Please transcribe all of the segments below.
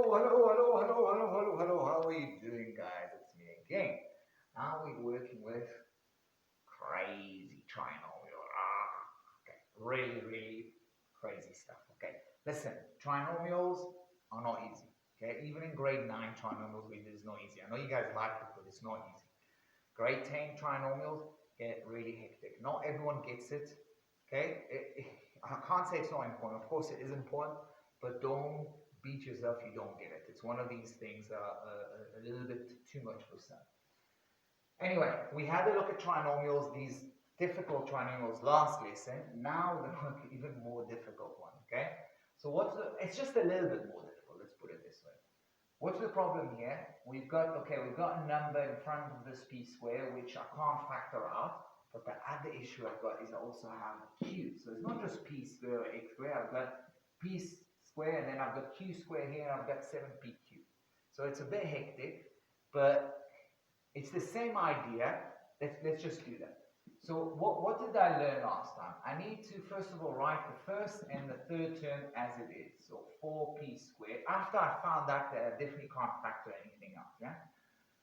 hello. How are you doing, guys? It's me again. Now we're working with crazy trinomial. Okay, really crazy stuff. Okay, listen, trinomials are not easy. Okay, even in grade 9 trinomials, it is not easy. I know you guys like it, but it's not easy. Grade 10 trinomials get really hectic. Not everyone gets it. Okay, I can't say it's not important. Of course, it is important, but don't beat yourself if you don't get it. It's one of these things that are a little bit too much for some. Anyway, we had a look at trinomials, these difficult trinomials last lesson. Now we're going to look at even more difficult one, okay? So it's just a little bit more difficult, let's put it this way. What's the problem here? We've got a number in front of this p square, which I can't factor out. But the other issue I've got is I also have q. So it's not just p square or x square. I've got p square, and then I've got q square here, and I've got 7pq. So it's a bit hectic, but it's the same idea. Let's just do that. So what did I learn last time? I need to, first of all, write the first and the third term as it is. So 4p squared. After I found out that I definitely can't factor anything out, yeah?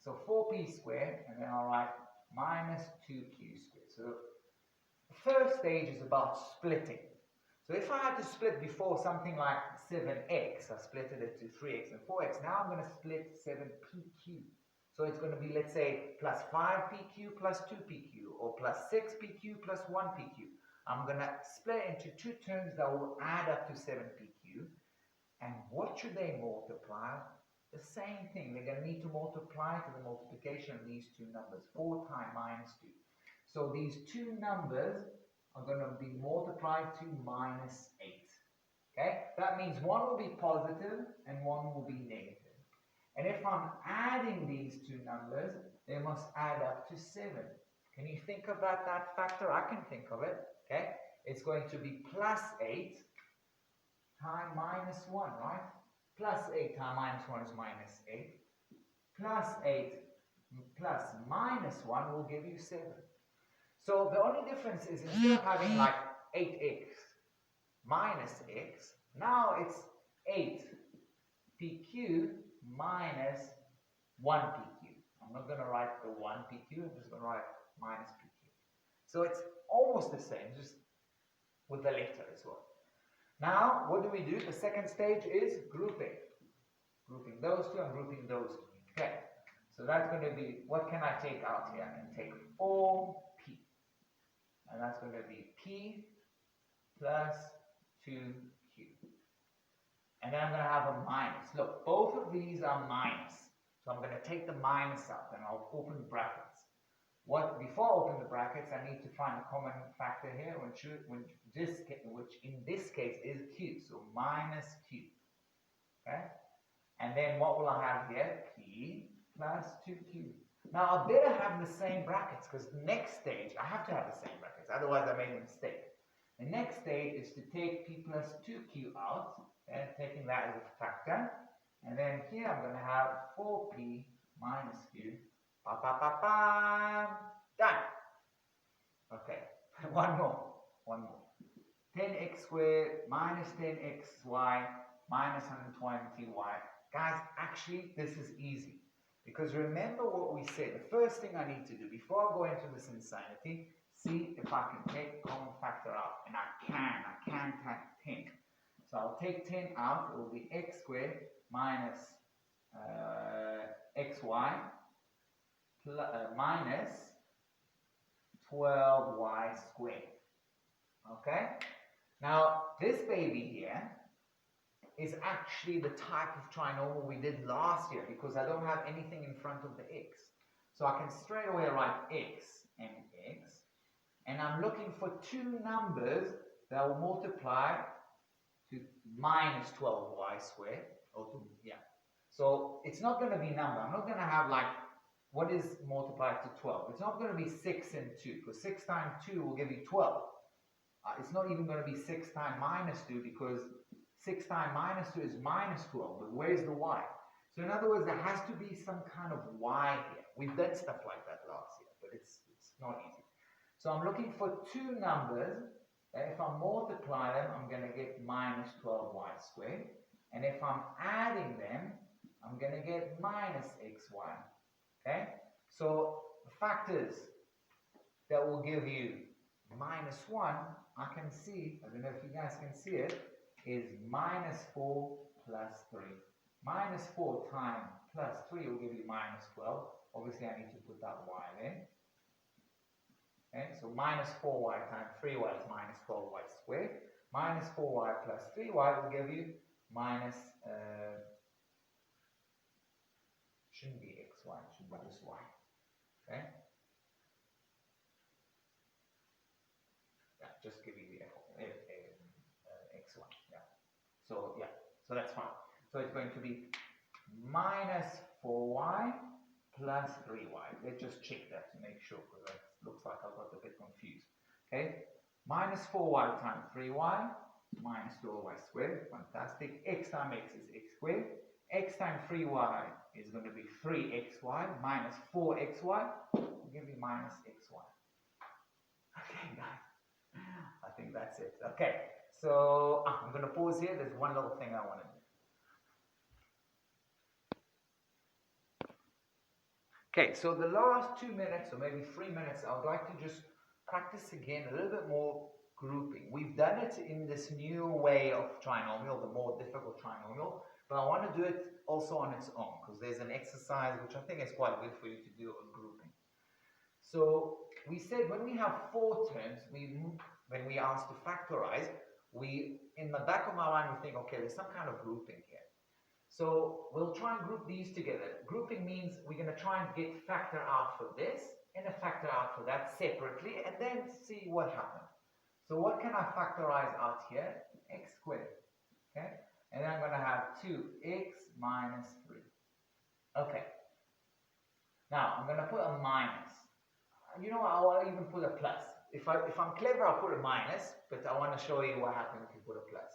So 4p squared, and then I'll write minus 2q squared. So the first stage is about splitting. So if I had to split before something like 7x, I split it into 3x and 4x. Now I'm going to split 7pq. So it's going to be, let's say, plus 5pq plus 2pq, or plus 6pq plus 1pq. I'm going to split into two terms that will add up to 7pq. And what should they multiply? The same thing. They're going to need to multiply to the multiplication of these two numbers, 4 times minus 2. So these two numbers are going to be multiplied to minus 8. Okay? That means one will be positive and one will be negative. And if I'm adding these two numbers, they must add up to 7. Can you think about that factor? I can think of it. Okay? It's going to be plus 8 times minus 1, right? Plus 8 times minus 1 is minus 8. Plus 8 plus minus 1 will give you 7. So the only difference is instead of having like 8x minus x, now it's 8pq minus 1pq. I'm not going to write the 1pq, I'm just going to write minus pq. So it's almost the same, just with the letter as well. Now, what do we do? The second stage is grouping. Grouping those two and grouping those two. Okay, so that's going to be, what can I take out here? I can take 4p. And that's going to be p plus 2q. And then I'm going to have a minus. Look, both of these are minus. So I'm going to take the minus out and I'll open brackets. Before I open the brackets, I need to find a common factor here, which in this case is q. So minus q. Okay? And then what will I have here? P plus 2q. Now I better have the same brackets, because the next stage, I have to have the same brackets, otherwise I made a mistake. The next stage is to take p plus 2q out, and taking that as a factor. And then here I'm going to have 4p minus q. Done. Okay, one more. 10x squared minus 10xy minus 120y. Guys, actually, this is easy. Because remember what we said. The first thing I need to do before I go into this insanity, see if I can take common factor out. And I can take 10. So I'll take 10 out. It will be x squared minus xy minus 12y squared. Okay? Now, this baby here is actually the type of trinomial we did last year, because I don't have anything in front of the x. So I can straight away write x and x. And I'm looking for two numbers that will multiply to minus 12y squared. So it's not going to be number. I'm not going to have like, what is multiplied to 12? It's not going to be 6 and 2, because 6 times 2 will give you 12. It's not even going to be 6 times minus 2, because 6 times minus 2 is minus 12. But where's the y? So in other words, there has to be some kind of y here. We've done stuff like that last year, but it's not easy. So I'm looking for two numbers. If I multiply them, I'm going to get minus 12y squared. And if I'm adding them, I'm going to get minus xy. Okay? So the factors that will give you minus 1, I can see, I don't know if you guys can see it, is minus 4 plus 3. Minus 4 times plus 3 will give you minus 12. Obviously, I need to put that y there. Okay, so minus 4y times 3y is minus 12y squared. Minus 4y plus 3y will give you minus, shouldn't be xy, it should be just y. Okay? Yeah, just give you the xy. Yeah. So, yeah, so that's fine. So it's going to be minus 4y plus 3y. Let's just check that to make sure, because it looks like I got a bit confused. Okay, minus 4y times 3y, minus 12y squared. Fantastic. X times x is x squared. X times 3y is going to be 3xy minus 4xy will give you minus xy. Okay, guys. I think that's it. Okay, so I'm going to pause here. There's one little thing I want to do. Okay, so the last 2 minutes or maybe 3 minutes, I would like to just practice again a little bit more grouping. We've done it in this new way of trinomial, the more difficult trinomial, but I want to do it also on its own because there's an exercise which I think is quite good for you to do on grouping. So we said when we have 4 terms, when we are asked to factorize, in the back of my mind we think, okay, there's some kind of grouping here. So we'll try and group these together. Grouping means we're going to try and get factor out for this and a factor out for that separately and then see what happens. So what can I factorize out here? X squared. Okay? And then I'm going to have 2x minus 3. Okay. Now I'm going to put a minus. You know, I'll even put a plus. If I'm clever, I'll put a minus, but I want to show you what happens if you put a plus.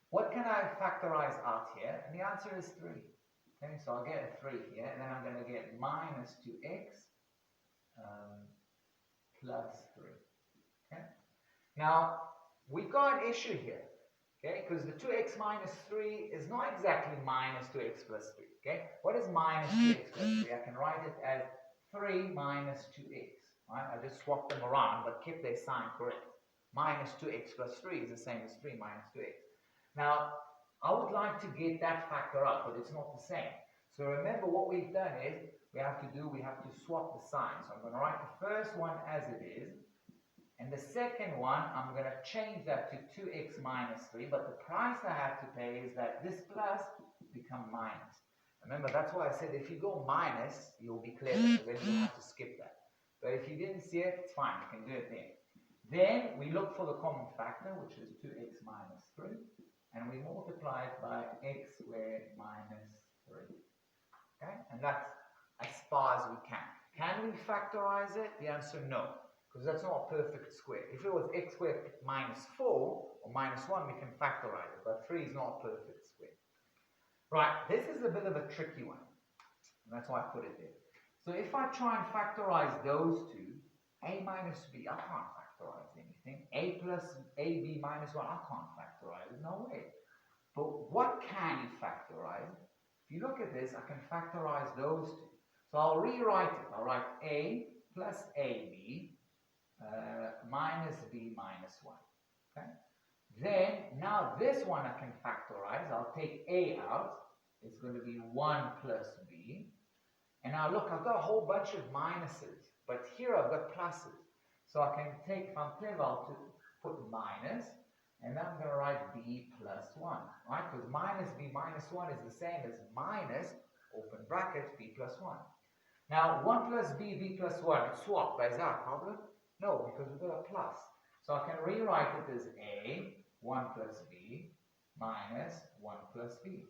What can I factorize out here? And the answer is 3. Okay, so I'll get a 3 here, and then I'm going to get minus 2x plus 3. Okay. Now, we've got an issue here, okay, because the 2x minus 3 is not exactly minus 2x plus 3. Okay, what is minus 2x plus 3? I can write it as 3 minus 2x. Right? I just swapped them around, but kept their sign correct. Minus 2x plus 3 is the same as 3 minus 2x. Now, I would like to get that factor up, but it's not the same. So remember what we've done is, we have to swap the signs. So I'm going to write the first one as it is, and the second one, I'm going to change that to 2x minus 3, but the price I have to pay is that this plus become minus. Remember, that's why I said if you go minus, you'll be clever, so then you have to skip that. But if you didn't see it, it's fine, you can do it there. Then we look for the common factor, which is 2x minus 3. And we multiply it by x squared minus 3. Okay? And that's as far as we can. Can we factorize it? The answer no, because that's not a perfect square. If it was x squared minus 4 or minus 1, we can factorize it, but 3 is not a perfect square. Right, this is a bit of a tricky one. And that's why I put it there. So if I try and factorize those two, a minus b, I can't factorize anything. A plus ab minus 1, I can't factorize it, no way. But what can you factorize? If you look at this, I can factorize those two. So I'll rewrite it. I'll write a plus ab minus b minus 1. Okay? Then, now this one I can factorize. I'll take a out. It's going to be 1 plus b. And now look, I've got a whole bunch of minuses. But here I've got pluses. So I can take, if I'm clever, I'll put minus, and then I'm going to write b plus 1, right? Because minus b minus 1 is the same as minus, open bracket, b plus 1. Now, 1 plus b, b plus 1, swap, but is that a problem? No, because we've got a plus. So I can rewrite it as a, 1 plus b, minus 1 plus b.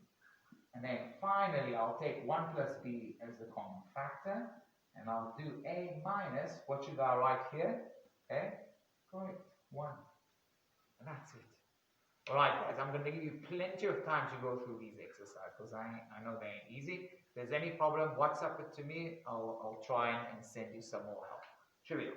And then finally, I'll take 1 plus b as the common factor, and I'll do a minus, what should I write here? Okay, correct, 1. And that's it. Alright guys, I'm going to give you plenty of time to go through these exercises, because I know they ain't easy. If there's any problem, WhatsApp it to me. I'll try and send you some more help. Cheerio.